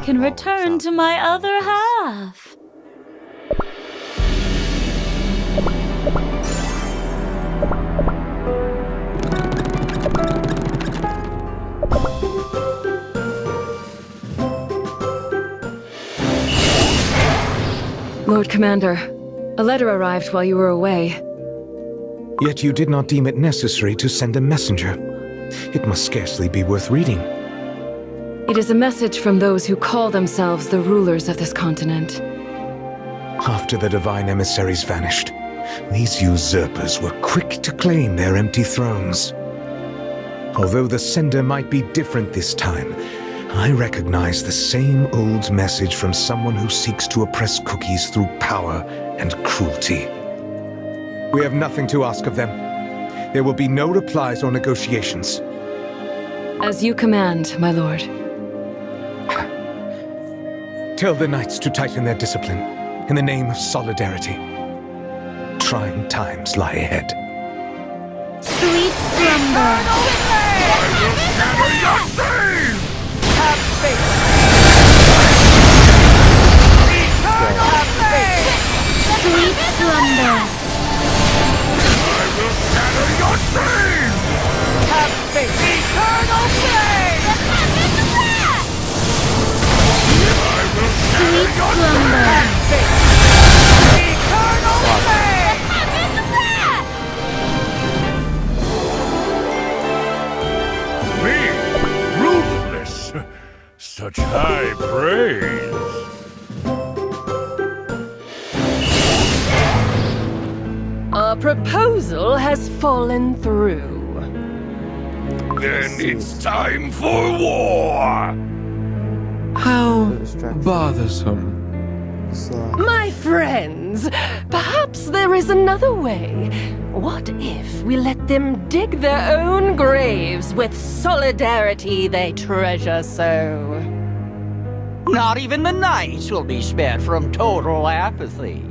can return to my other half. Lord Commander, a letter arrived while you were away. Yet you did not deem it necessary to send a messenger. It must scarcely be worth reading. It is a message from those who call themselves the rulers of this continent. After the divine emissaries vanished, these usurpers were quick to claim their empty thrones. Although the sender might be different this time, I recognize the same old message from someone who seeks to oppress cookies through power and cruelty. We have nothing to ask of them. There will be no replies or negotiations. As you command, my lord. Tell the knights to tighten their discipline in the name of solidarity. Trying times lie ahead. Sweet slumber. Have faith! Have faith! Sweet slumber. I will shatter your dreams! Have faith! Eternal flame! I will shatter Sweet your slumber. Have faith! Eternal flame! Me? Ruthless! Such high praise! Our proposal has fallen through. Then it's time for war! How bothersome. My friends, perhaps there is another way. What if we let them dig their own graves with solidarity they treasure so? Not even the knights will be spared from total apathy.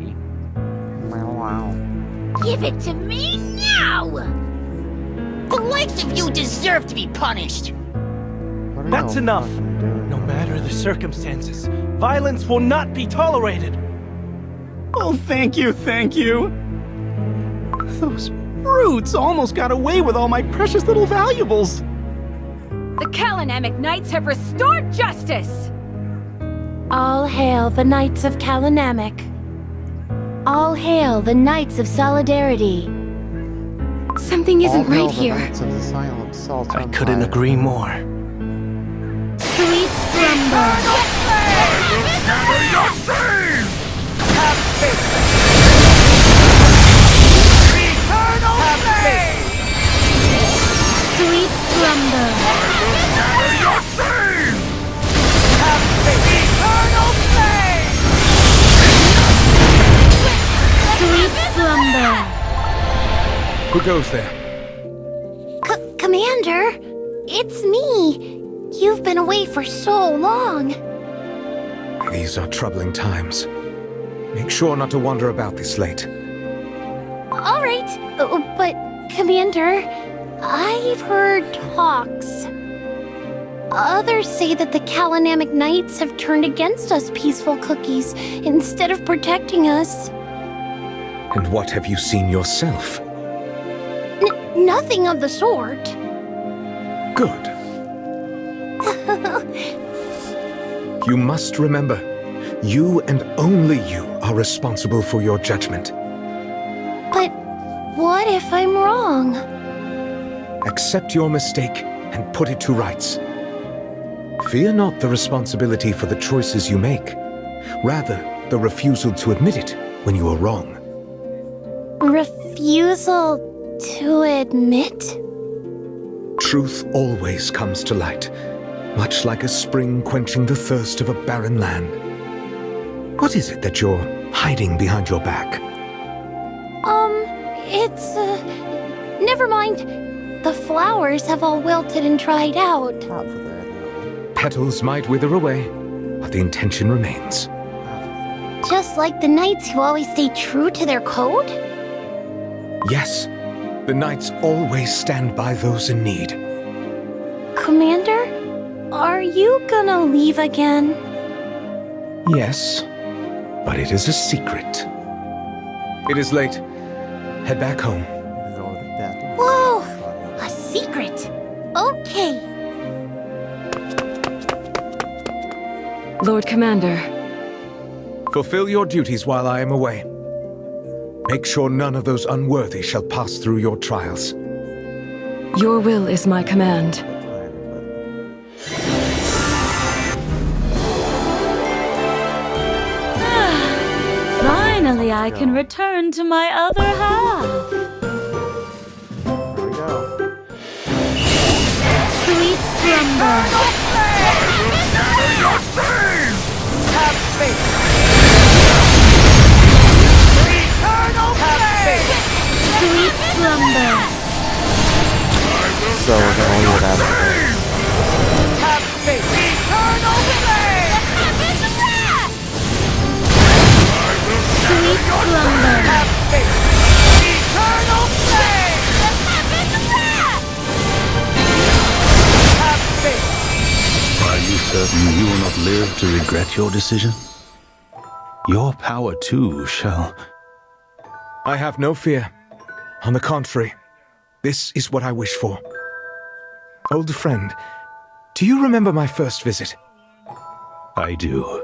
Give it to me now! The likes of you deserve to be punished! That's enough. No matter the circumstances, violence will not be tolerated. Oh, thank you, thank you. Those brutes almost got away with all my precious little valuables. The Kalanamic Knights have restored justice! All hail the Knights of Kalanamic. All hail the Knights of Solidarity. Something isn't right here. I couldn't agree more. Sweet slumber. I will shatter your dreams! Have faith! Eternal flame! Sweet slumber. I will shatter your dreams! Have faith! Eternal flame! Sweet slumber. Who goes there? Commander, it's me. You've been away for so long. These are troubling times. Make sure not to wander about this late. All right, but Commander, I've heard talks. Others say that the Kalanamic Knights have turned against us peaceful cookies instead of protecting us. And what have you seen yourself? Nothing of the sort. Good. You must remember, you and only you are responsible for your judgment. But what if I'm wrong? Accept your mistake and put it to rights. Fear not the responsibility for the choices you make, rather the refusal to admit it when you are wrong. Refusal to admit? Truth always comes to light, much like a spring quenching the thirst of a barren land. What is it that you're hiding behind your back? It's, never mind. The flowers have all wilted and dried out. Petals might wither away, but the intention remains. Just like the knights who always stay true to their code? Yes, the knights always stand by those in need. Commander, are you gonna leave again? Yes, but it is a secret. It is late. Head back home. Whoa! A secret! Okay. Lord Commander, Fulfill your duties while I am away. Make sure none of those unworthy shall pass through your trials. your will is my command. Finally, I can return to my other half. Sweet slumber. Have faith! Eternal faith! Sweet slumber. So we're gonna leave it after this. Have faith! Eternal faith! Sweet slumber. Have faith! Eternal faith! Have faith! Are you certain you will not live to regret your decision? Your power too shall... I have no fear. On the contrary, this is what I wish for. Old friend, do you remember my first visit? I do.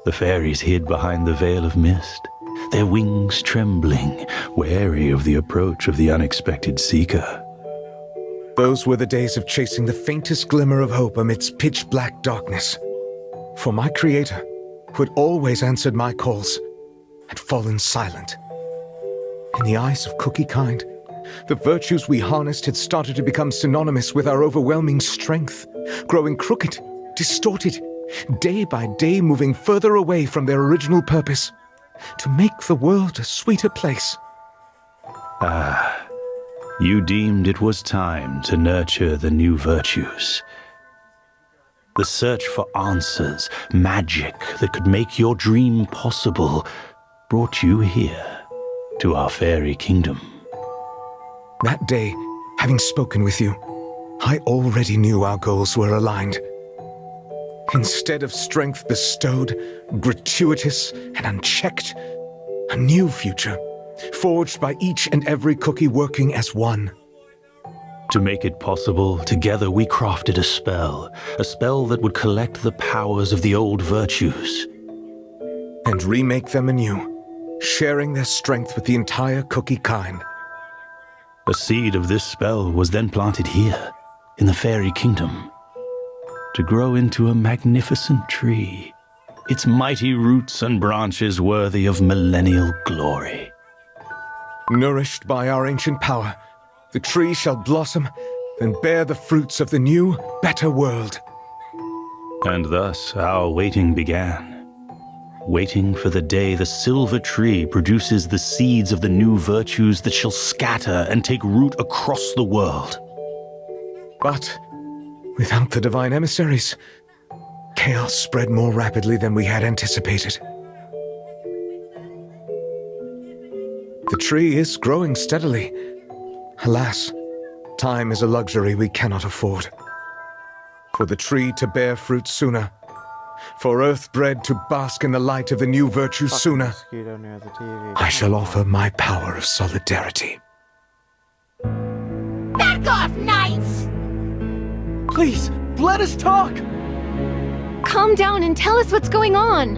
The fairies hid behind the veil of mist, their wings trembling, wary of the approach of the unexpected seeker. Those were the days of chasing the faintest glimmer of hope amidst pitch-black darkness. For my creator, who had always answered my calls, had fallen silent. In the eyes of Cookie Kind, the virtues we harnessed had started to become synonymous with our overwhelming strength, growing crooked, distorted, day by day moving further away from their original purpose, to make the world a sweeter place. Ah, you deemed it was time to nurture the new virtues. The search for answers, magic that could make your dream possible, brought you here, to our fairy kingdom. That day, having spoken with you, I already knew our goals were aligned. Instead of strength bestowed, gratuitous and unchecked, a new future, forged by each and every cookie working as one. To make it possible, together we crafted a spell that would collect the powers of the old virtues. And remake them anew, sharing their strength with the entire Cookie Kind. A seed of this spell was then planted here, in the fairy kingdom, to grow into a magnificent tree, its mighty roots and branches worthy of millennial glory. Nourished by our ancient power, the tree shall blossom and bear the fruits of the new, better world. And thus our waiting began. Waiting for the day the silver tree produces the seeds of the new virtues that shall scatter and take root across the world. But without the divine emissaries, chaos spread more rapidly than we had anticipated. The tree is growing steadily. Alas, time is a luxury we cannot afford. For the tree to bear fruit sooner, for earth-bred to bask in the light of the new virtues sooner, I shall offer my power of solidarity. Back off, knights! Please, let us talk! Calm down and tell us what's going on.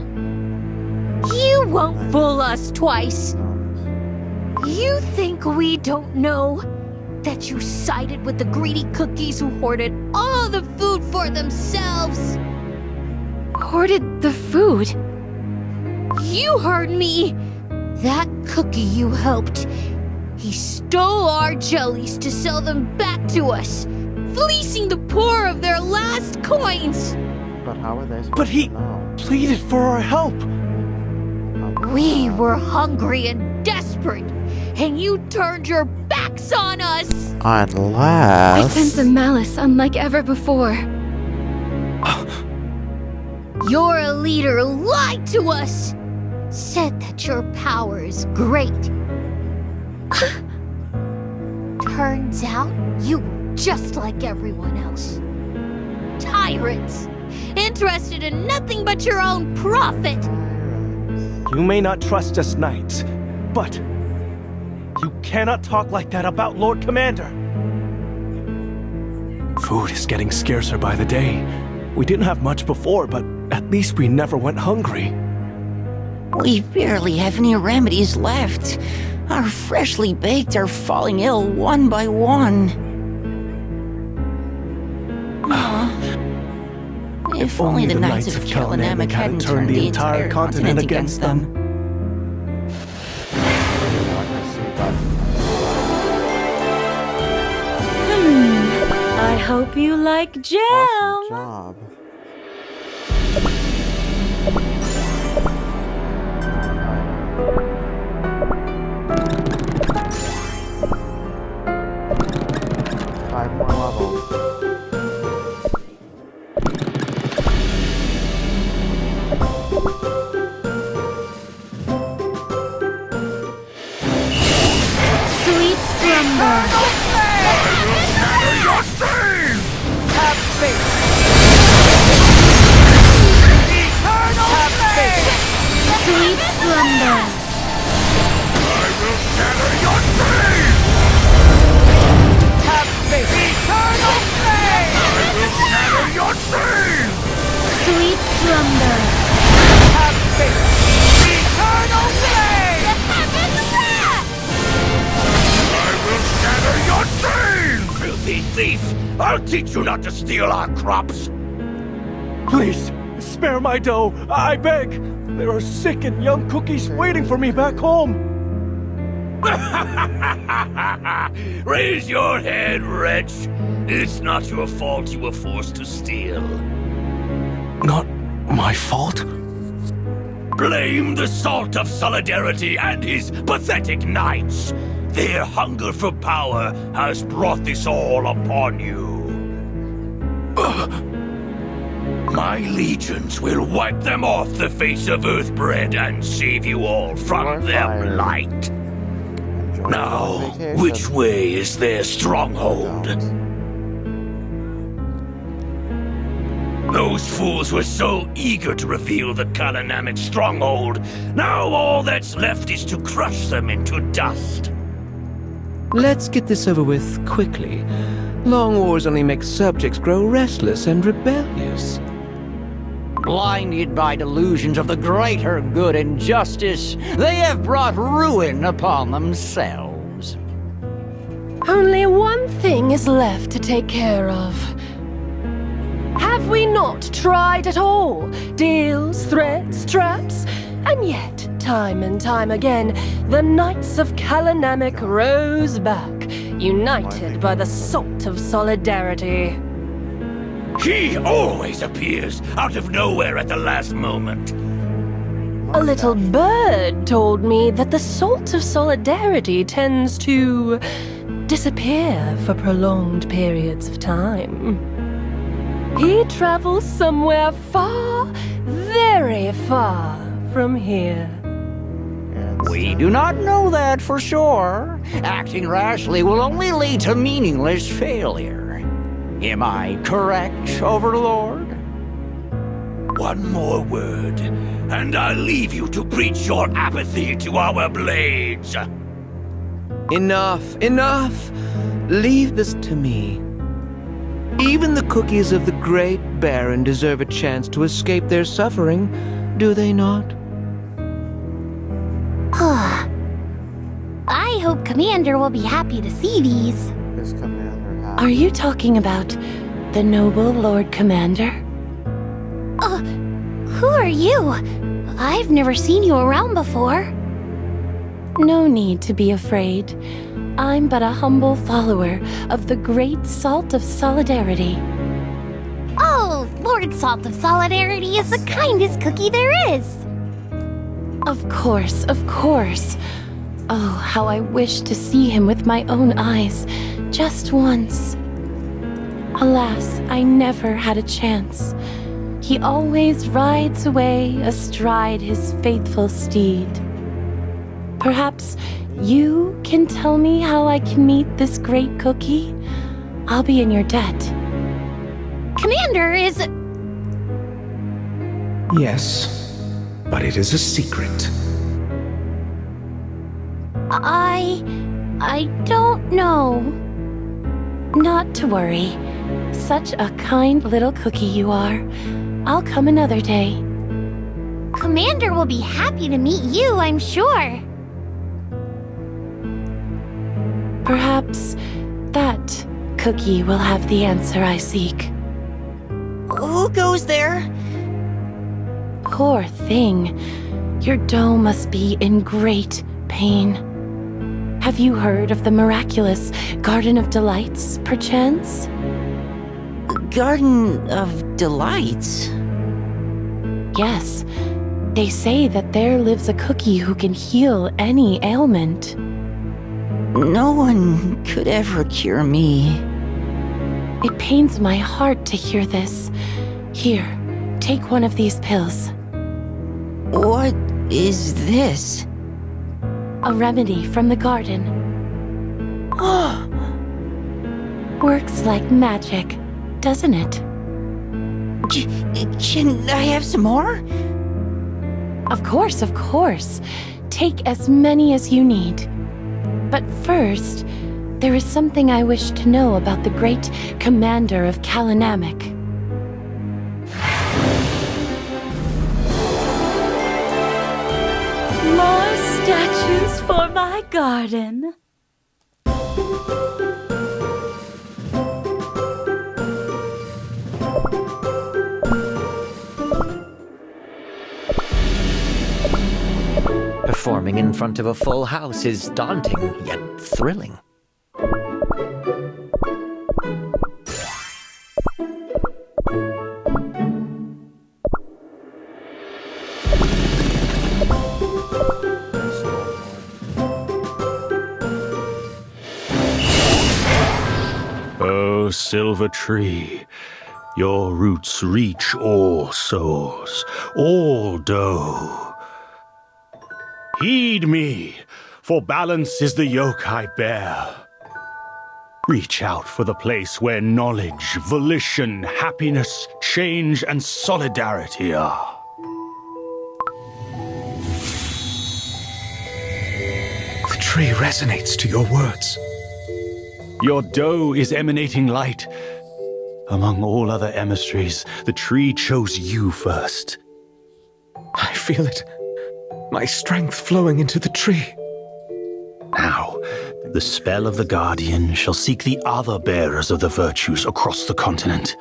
You won't fool us twice. You think we don't know that you sided with the greedy cookies who hoarded all the food for themselves? Hoarded the food? You heard me! That cookie you helped, he stole our jellies to sell them back to us, fleecing the poor of their last coins! But how are they supposed But he to know? pleaded for our help! We were hungry and desperate, and you turned your backs on us! I Unless... sense a malice unlike ever before. Your leader lied to us! Said that your power is great. Turns out you were just like everyone else. Tyrants, interested in nothing but your own profit. You may not trust us knights, but you cannot talk like that about Lord Commander. Food is getting scarcer by the day. We didn't have much before, but at least we never went hungry. We barely have any remedies left. Our freshly baked are falling ill one by one. If only the Knights of Kalanamek hadn't turned the entire continent against them. I hope you like jam. Awesome job. Five more levels. Sweet slumber. Your stain! Have faith! Eternal flame! Sweet slumber. I will shatter your stain! Have faith! Eternal flame! I will shatter your stain! Sweet slumber. Have faith! Eternal flame! I will shatter your stain! Filthy thief! I'll teach you not to steal our crops! Please, spare my dough, I beg! There are sick and young cookies waiting for me back home! Raise your head, wretch! It's not your fault you were forced to steal. Not my fault? Blame the Salt of Solidarity and his pathetic knights! Their hunger for power has brought this all upon you. My legions will wipe them off the face of Earthbread and save you all from their blight. Now, which way is their stronghold? Those fools were so eager to reveal the Kalanamek stronghold. Now all that's left is to crush them into dust. Let's get this over with quickly. Long wars only make subjects grow restless and rebellious. Blinded by delusions of the greater good and justice, they have brought ruin upon themselves. Only one thing is left to take care of. Have we not tried at all? Deals, threats, traps? And yet, time and time again, the Knights of Kalanamek rose back, united by the Salt of Solidarity. He always appears out of nowhere at the last moment. A little bird told me that the Salt of Solidarity tends to disappear for prolonged periods of time. He travels somewhere far, very far from here. We do not know that for sure. Acting rashly will only lead to meaningless failure. Am I correct, Overlord? One more word, and I'll leave you to preach your apathy to our blades. Enough, enough! Leave this to me. Even the cookies of the Great Baron deserve a chance to escape their suffering, do they not? I hope Commander will be happy to see these. Are you talking about the noble Lord Commander? Who are you? I've never seen you around before. No need to be afraid. I'm but a humble follower of the great Salt of Solidarity. Oh, Lord Salt of Solidarity is the kindest cookie there is. Of course, of course. Oh, how I wish to see him with my own eyes, just once. Alas, I never had a chance. He always rides away astride his faithful steed. Perhaps you can tell me how I can meet this great cookie? I'll be in your debt. Commander is... Yes, but it is a secret. I don't know. Not to worry. Such a kind little cookie you are. I'll come another day. Commander will be happy to meet you, I'm sure. Perhaps that cookie will have the answer I seek. Who goes there? Poor thing. Your dough must be in great pain. Have you heard of the miraculous Garden of Delights, perchance? Garden of Delights? Yes. They say that there lives a cookie who can heal any ailment. No one could ever cure me. It pains my heart to hear this. Here, take one of these pills. What is this? A remedy from the garden. Works like magic, doesn't it? Can I have some more? Of course, of course. Take as many as you need. But first, there is something I wish to know about the great commander of Kalanamic. More statues for my garden. Performing in front of a full house is daunting, yet thrilling. O silver tree, your roots reach all souls, all dough. Heed me, for balance is the yoke I bear. Reach out for the place where knowledge, volition, happiness, change, and solidarity are. The tree resonates to your words. Your dough is emanating light. Among all other emissaries, the tree chose you first. I feel it. My strength flowing into the tree. Now, the spell of the Guardian shall seek the other bearers of the virtues across the continent.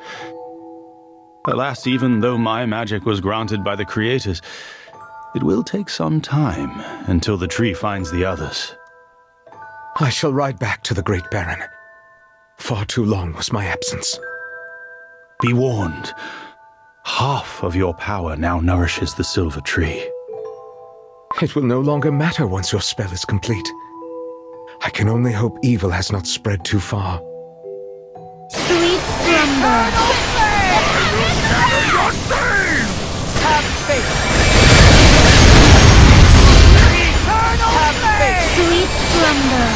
Alas, even though my magic was granted by the creators, it will take some time until the tree finds the others. I shall ride back to the Great Baron. Far too long was my absence. Be warned. Half of your power now nourishes the silver tree. It will no longer matter once your spell is complete. I can only hope evil has not spread too far. Sweet slumber. Have faith. Sweet slumber.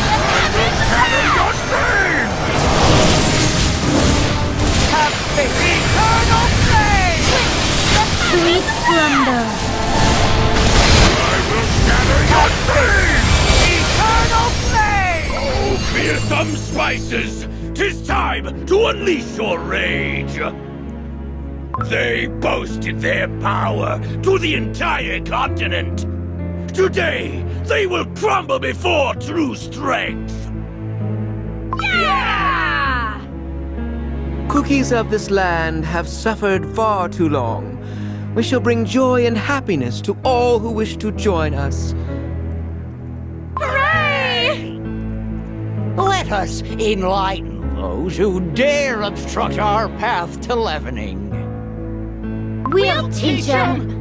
Have faith. Eternal flame. Sweet slumber. Eternal flame. Oh, fearsome spices! 'Tis time to unleash your rage! They boasted their power to the entire continent. Today, they will crumble before true strength. Yeah! Cookies of this land have suffered far too long. We shall bring joy and happiness to all who wish to join us. Hooray! Let us enlighten those who dare obstruct our path to leavening. We'll teach them.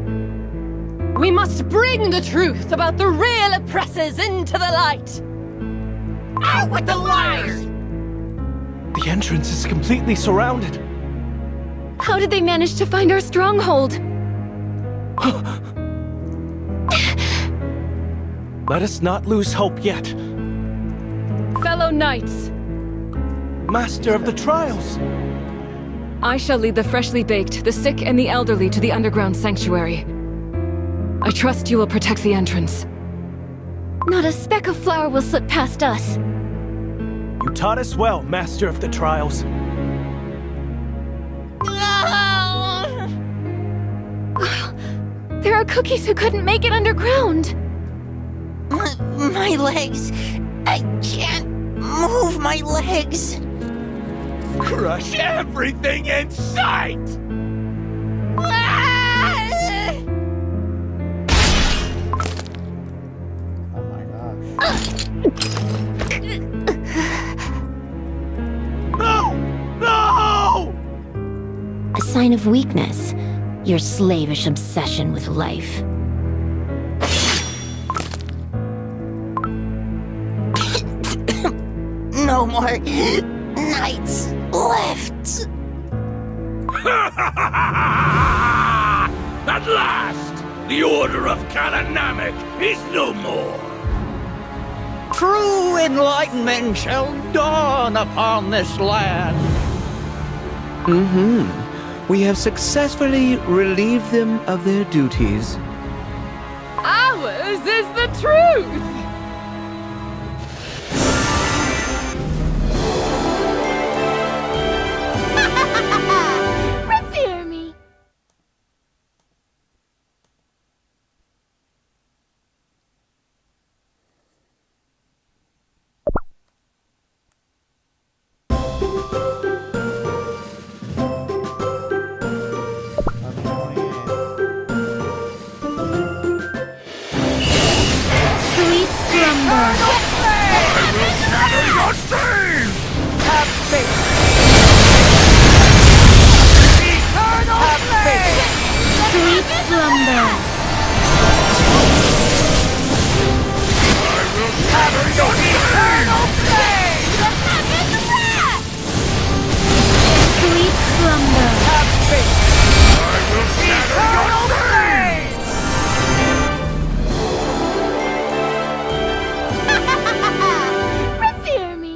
We must bring the truth about the real oppressors into the light. Out with the liars! The entrance is completely surrounded. How did they manage to find our stronghold? Let us not lose hope yet. Fellow knights, Master of the Trials! I shall lead the freshly baked, the sick, and the elderly to the underground sanctuary. I trust you will protect the entrance. Not a speck of flour will slip past us. You taught us well, Master of the Trials. There are cookies who couldn't make it underground. My legs. I can't move my legs. Crush everything in sight! Oh my gosh. No! No! A sign of weakness. Your slavish obsession with life. No more nights left. At last! The Order of Kalanamic is no more! True enlightenment shall dawn upon this land. We have successfully relieved them of their duties. Ours is the truth! Revere me. Sweet slumber. I will shatter your stain! Have faith. Eternal flame! Sweet slumber. I will shatter your eternal flame! Sweet slumber. Have faith. I will shatter your stain! Revere me.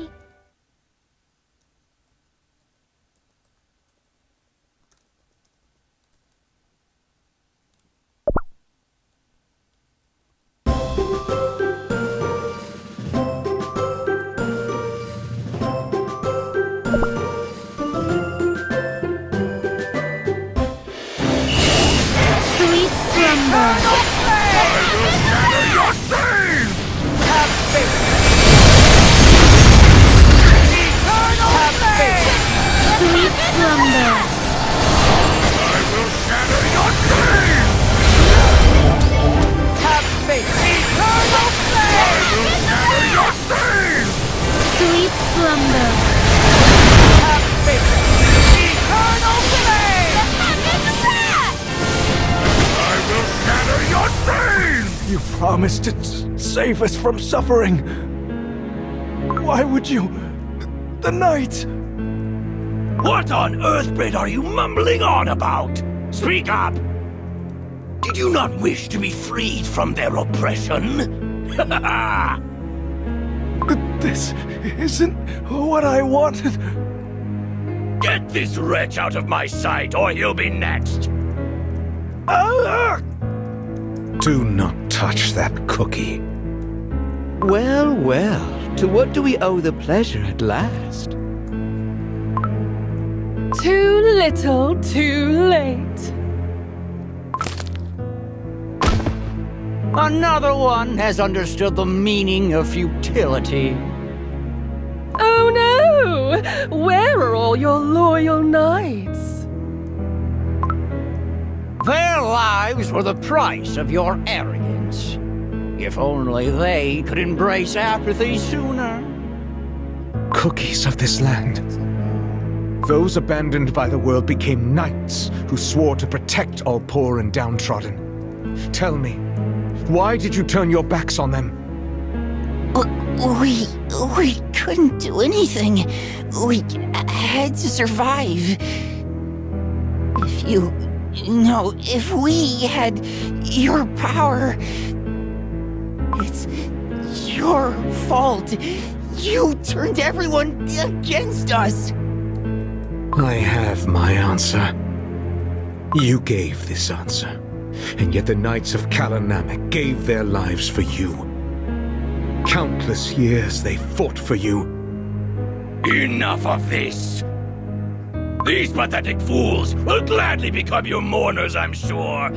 Sweet slumber. I will shatter your stain! Have faith. Eternal flame! Sweet slumber. I will shatter your stain! Have faith. Eternal flame! I will shatter your stain! Sweet slumber. Have faith. Eternal flame! I will shatter your stain! You promised to save us from suffering. Why would you? The night! What on Earthbread are you mumbling on about? Speak up! Did you not wish to be freed from their oppression? This isn't what I wanted. Get this wretch out of my sight, or he'll be next! Do not touch that cookie. Well, well, to what do we owe the pleasure at last? Too little, too late. Another one has understood the meaning of futility. Oh no! Where are all your loyal knights? Their lives were the price of your arrogance. If only they could embrace apathy sooner. Cookies of this land. Those abandoned by the world became knights who swore to protect all poor and downtrodden. Tell me, why did you turn your backs on them? We couldn't do anything. We had to survive. If we had your power, it's your fault. You turned everyone against us. I have my answer. You gave this answer, and yet the Knights of Kalanamek gave their lives for you. Countless years they fought for you. Enough of this! These pathetic fools will gladly become your mourners, I'm sure.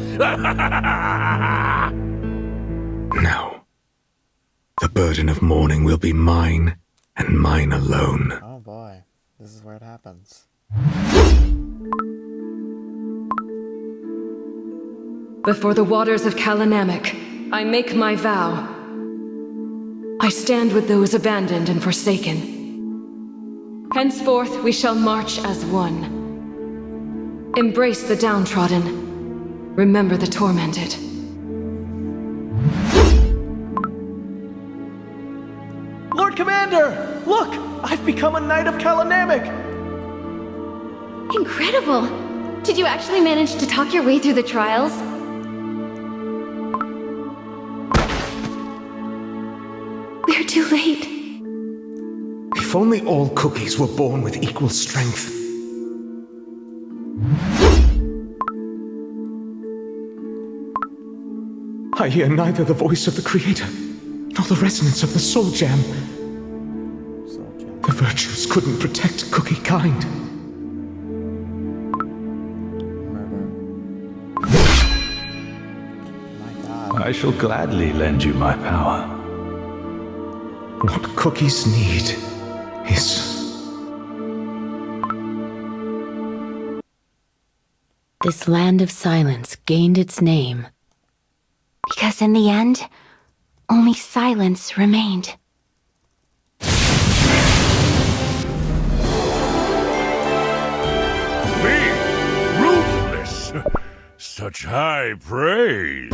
Now, the burden of mourning will be mine, and mine alone. Oh boy, this is where it happens. Before the waters of Kalanamek, I make my vow. I stand with those abandoned and forsaken. Henceforth we shall march as one. Embrace the downtrodden. Remember the tormented. Lord Commander! Look! I've become a Knight of Kalanamek! Incredible! Did you actually manage to talk your way through the trials? We're too late. If only all cookies were born with equal strength. I hear neither the voice of the Creator, nor the resonance of the Soul Gem. The virtues couldn't protect cookie kind. I shall gladly lend you my power. What cookies need is... This land of silence gained its name because in the end, only silence remained. Me? Ruthless? Such high praise.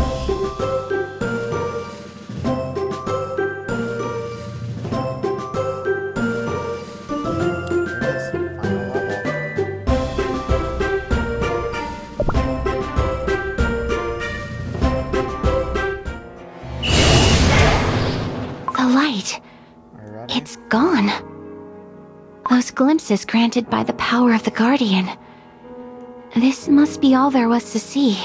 It's gone. Those glimpses granted by the power of the Guardian. This must be all there was to see.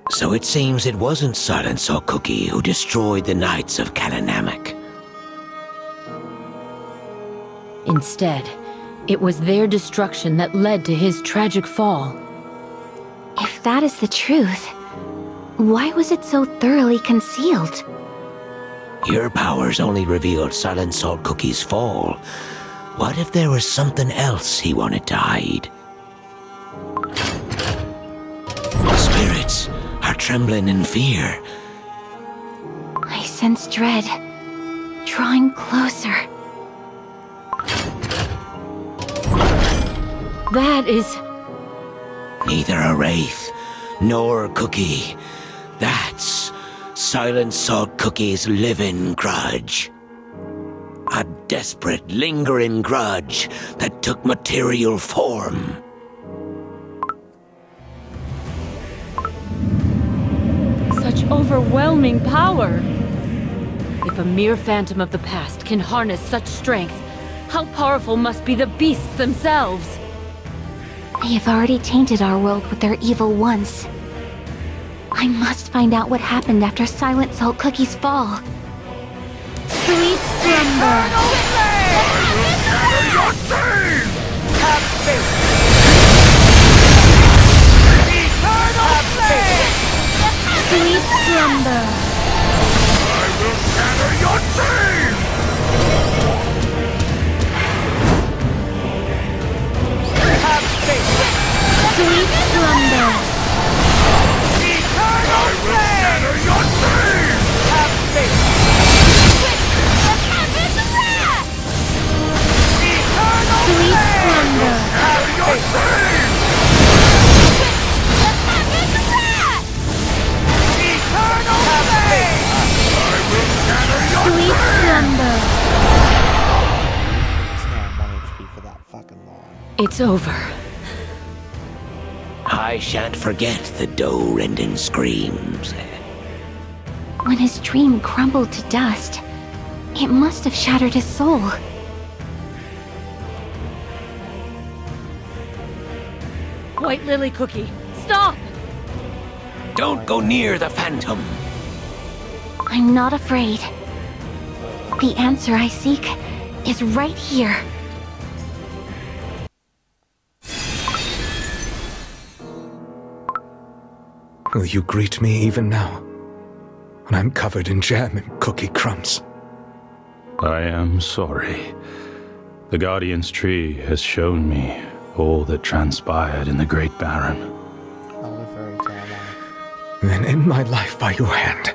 So it seems it wasn't Silent Salt Cookie who destroyed the Knights of Kalanamek. Instead, it was their destruction that led to his tragic fall. If that is the truth, why was it so thoroughly concealed? Your powers only revealed Silent Salt Cookie's fall. What if there was something else he wanted to hide? The spirits are trembling in fear. I sense dread, drawing closer. That is... Neither a wraith, nor a cookie. That's Silent Salt Cookie's living grudge. A desperate, lingering grudge that took material form. Such overwhelming power! If a mere phantom of the past can harness such strength, how powerful must be the beasts themselves? They have already tainted our world with their evil once. I must find out what happened after Silent Salt Cookie's fall. Sweet slumber! Have faith! Sweet slumber! I will shatter your dreams! Have faith! Sweet slumber! Eternal flame! I will shatter your dreams! Have faith! Eternal Sweet slumber! Shatter your dreams! Eternal flame! I will shatter your Sweet slumber! Stand 1 HP for that fucking long. It's over. I shan't forget the doe-rending screams. When his dream crumbled to dust, it must have shattered his soul. White Lily Cookie, stop! Don't go near the phantom. I'm not afraid. The answer I seek is right here. Will you greet me even now, when I'm covered in jam and cookie crumbs? I am sorry. The Guardian's tree has shown me all that transpired in the Great Baron. Then end my life by your hand,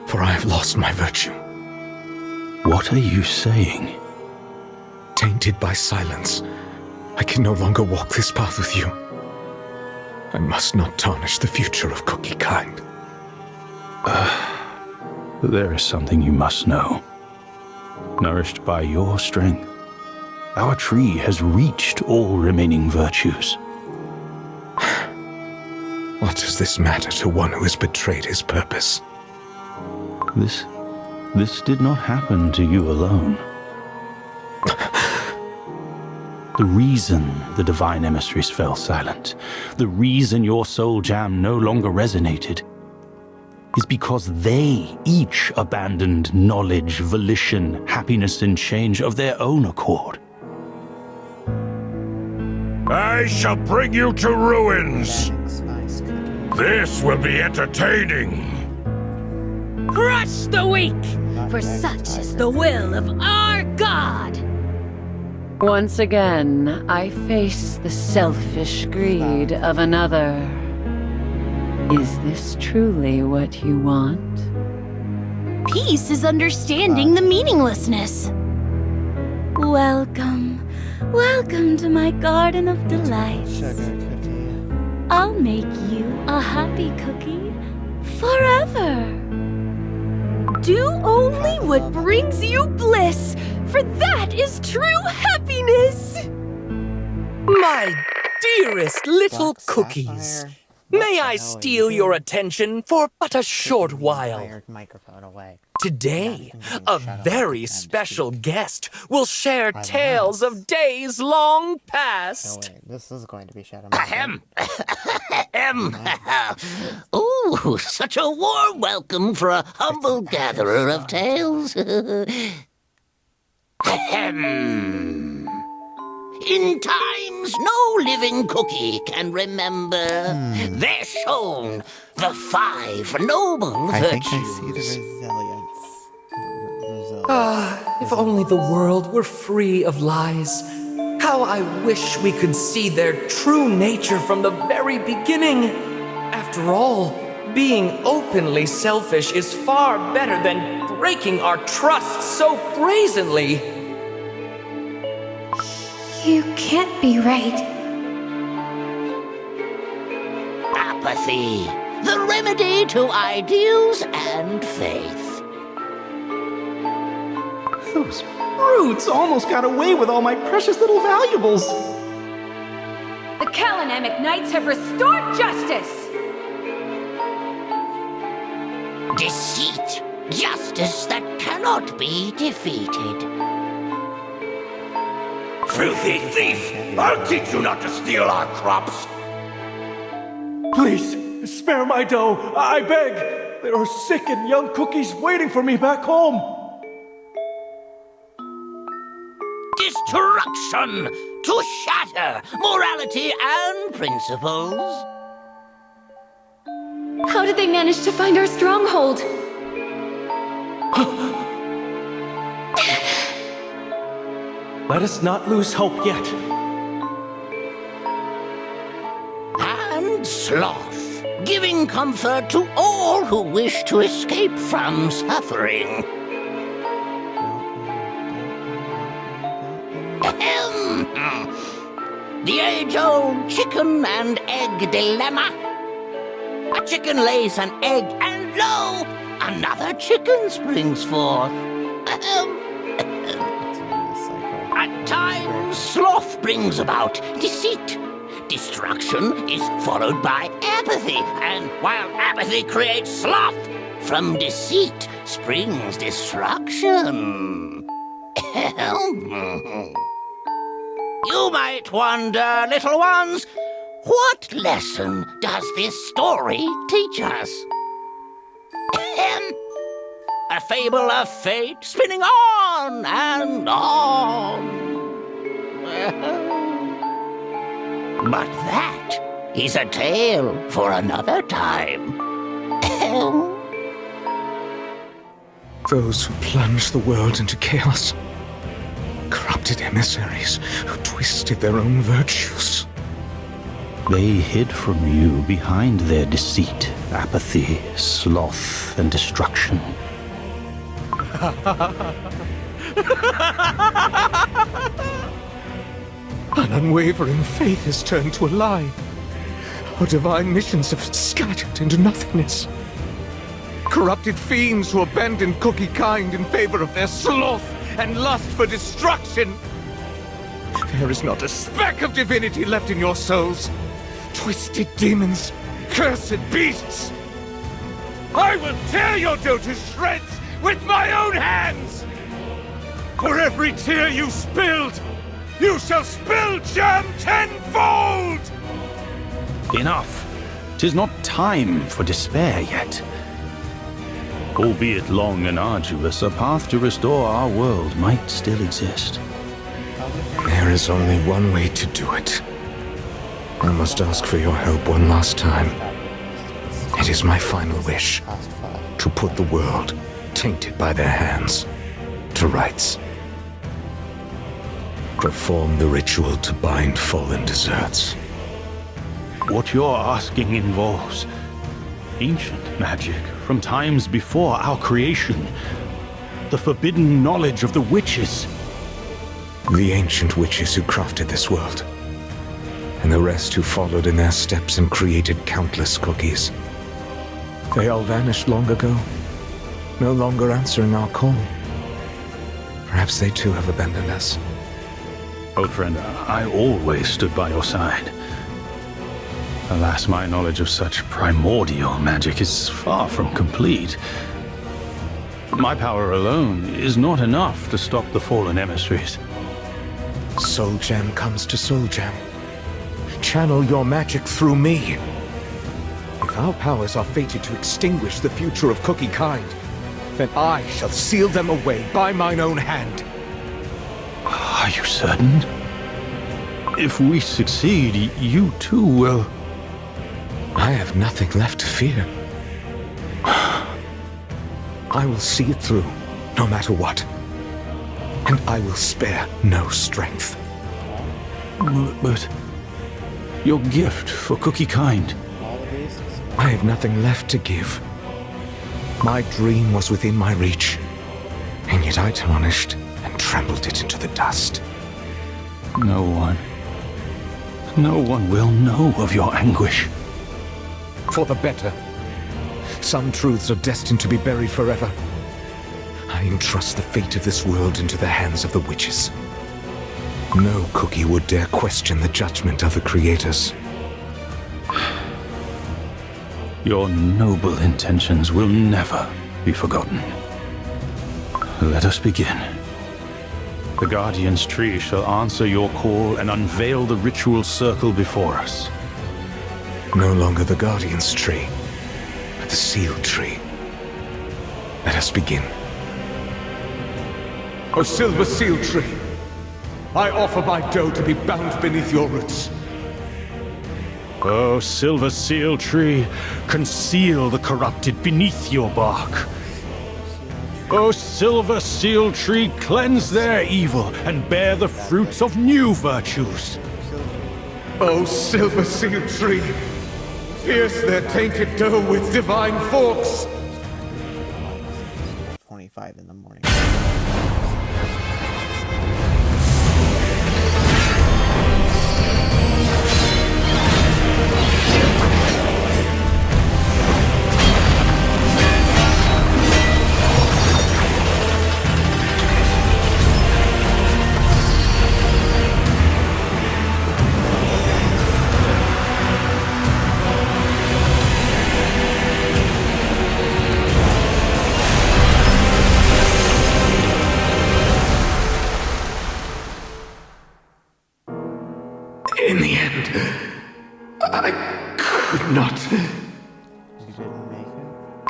for I have lost my virtue. What are you saying? Tainted by silence, I can no longer walk this path with you. I must not tarnish the future of Cookie kind. There is something you must know. Nourished by your strength, our tree has reached all remaining virtues. What does this matter to one who has betrayed his purpose? This did not happen to you alone. The reason the divine emissaries fell silent, the reason your soul jam no longer resonated, is because they each abandoned knowledge, volition, happiness, and change of their own accord. I shall bring you to ruins. This will be entertaining. Crush the weak, for such is the will of our God! Once again, I face the selfish greed of another. Is this truly what you want? Peace is understanding the meaninglessness. Welcome. Welcome to my garden of delights. I'll make you a happy cookie forever. Do only what brings you bliss, for that is true happiness. My dearest little cookies, may I steal your attention for but a short while? Today, a very special guest will share tales of days long past. This is going to be Shadow. Ahem. Ooh, such a warm welcome for a humble gatherer of tales. Ahem. In times no living cookie can remember, they're shown the 5 noble I virtues. think I see the resilience. Ah, if only the world were free of lies. How I wish we could see their true nature from the very beginning. After all, being openly selfish is far better than breaking our trust so brazenly. You can't be right. Apathy, the remedy to ideals and faith. Those brutes almost got away with all my precious little valuables. The Calanamic Knights have restored justice! Deceit, justice that cannot be defeated. Filthy thief! I'll teach you not to steal our crops! Please, spare my dough, I beg. There are sick and young cookies waiting for me back home. Destruction to shatter morality and principles. How did they manage to find our stronghold? Let us not lose hope yet. And sloth, giving comfort to all who wish to escape from suffering. The age-old chicken and egg dilemma. A chicken lays an egg, and lo, another chicken springs forth. At times, sloth brings about deceit. Destruction is followed by apathy, and while apathy creates sloth, from deceit springs destruction. You might wonder, little ones, What lesson does this story teach us? Ahem. A fable of fate spinning on and on. But that is a tale for another time. Ahem. Those who plunged the world into chaos. Corrupted emissaries who twisted their own virtues. They hid from you behind their deceit, apathy, sloth, and destruction. An unwavering faith has turned to a lie. Our divine missions have scattered into nothingness. Corrupted fiends who abandoned cookie kind in favor of their sloth and lust for destruction. There is not a speck of divinity left in your souls. Twisted demons, cursed beasts. I will tear your dough to shreds with my own hands! For every tear you spilled, you shall spill jam tenfold! Enough! 'Tis not time for despair yet. Albeit long and arduous, a path to restore our world might still exist. There is only one way to do it. I must ask for your help one last time. It is my final wish to put the world, tainted by their hands, to rights. Perform the ritual to bind fallen deserts. What you're asking involves ancient magic from times before our creation. The forbidden knowledge of the witches. The ancient witches who crafted this world. And the rest who followed in their steps and created countless cookies. They all vanished long ago, no longer answering our call. Perhaps they too have abandoned us. Old friend, I always stood by your side. Alas, my knowledge of such primordial magic is far from complete. My power alone is not enough to stop the fallen emissaries. Soul Gem comes to Soul Gem. Channel your magic through me. If our powers are fated to extinguish the future of Cookie Kind, then I shall seal them away by mine own hand. Are you certain? If we succeed, you too will... I have nothing left to fear. I will see it through, no matter what. And I will spare no strength. But your gift for Cookie Kind... I have nothing left to give. My dream was within my reach, and yet I tarnished and trampled it into the dust. No one will know of your anguish. For the better. Some truths are destined to be buried forever. I entrust the fate of this world into the hands of the witches. No cookie would dare question the judgment of the creators. Your noble intentions will never be forgotten. Let us begin. The Guardian's Tree shall answer your call and unveil the ritual circle before us. No longer the Guardian's Tree, but the Seal Tree. Let us begin. O Silver Seal Tree, I offer my dough to be bound beneath your roots. O Silver Seal Tree, conceal the corrupted beneath your bark. O Silver Seal Tree, cleanse their evil and bear the fruits of new virtues. O Silver Seal Tree, pierce their tainted dough with divine forks. 25 in the morning.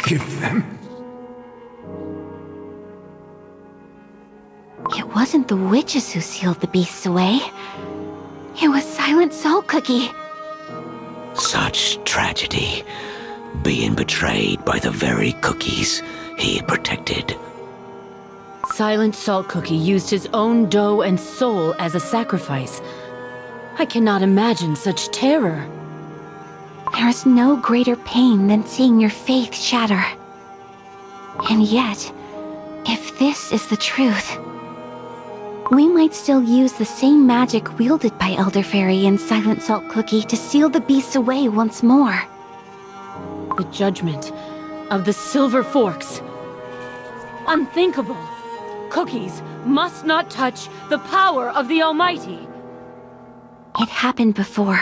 forgive them. It wasn't the witches who sealed the beasts away. It was Silent Salt Cookie. Such tragedy, being betrayed by the very cookies he protected. Silent Salt Cookie used his own dough and soul as a sacrifice. I cannot imagine such terror. There's no greater pain than seeing your faith shatter. And yet, if this is the truth, we might still use the same magic wielded by Elder Fairy and Silent Salt Cookie to seal the beasts away once more. The judgment of the Silver Forks. Unthinkable. Cookies must not touch the power of the Almighty. It happened before.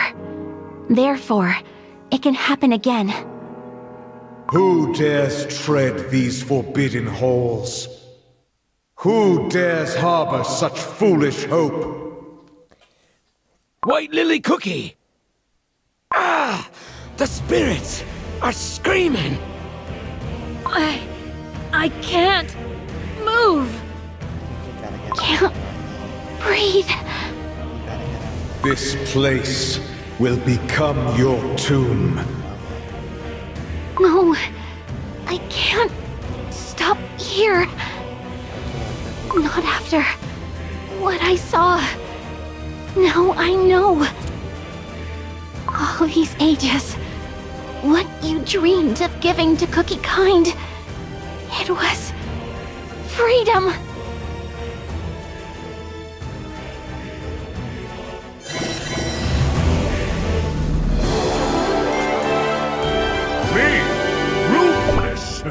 Therefore, it can happen again. Who dares tread these forbidden halls? Who dares harbor such foolish hope? White Lily Cookie! Ah! The spirits are screaming! I can't move. Can't breathe. This place will become your tomb. No, I can't stop here. Not after what I saw. Now I know. All these ages, what you dreamed of giving to Cookie Kind, it was freedom. Me? Ruthless!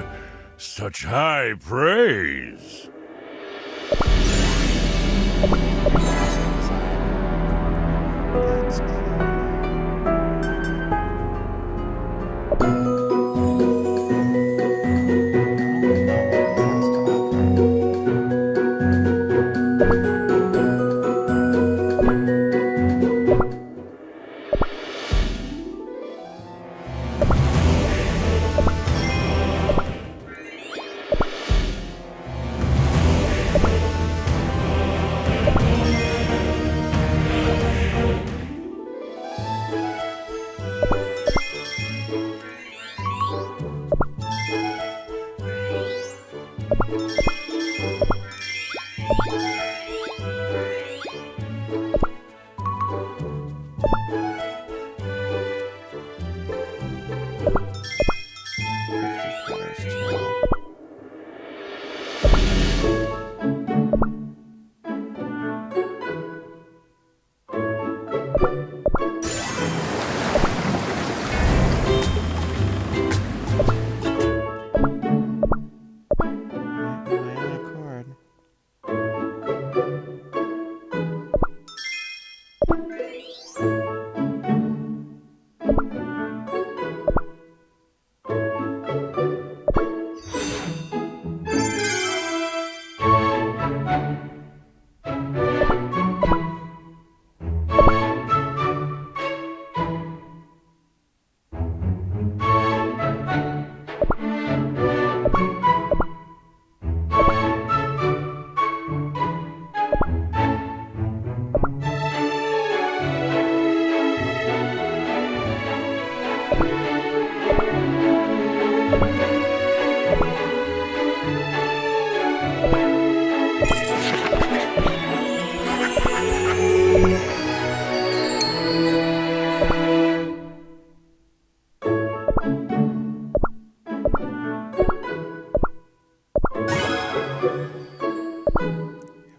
Such high praise!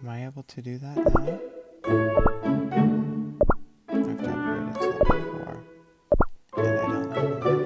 Am I able to do that now? I have to upgrade it to level 4. And I don't have enough.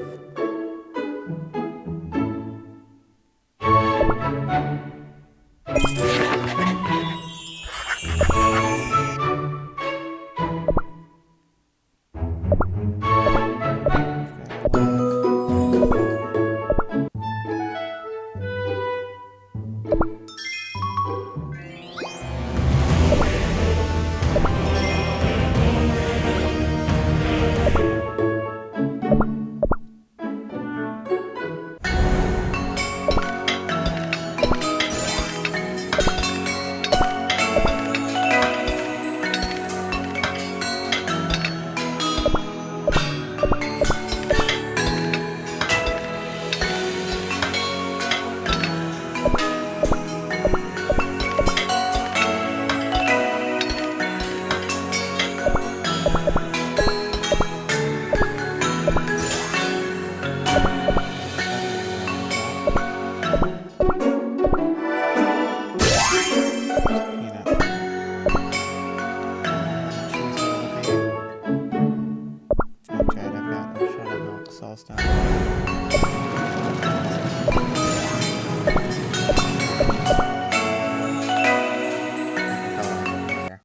sauce down.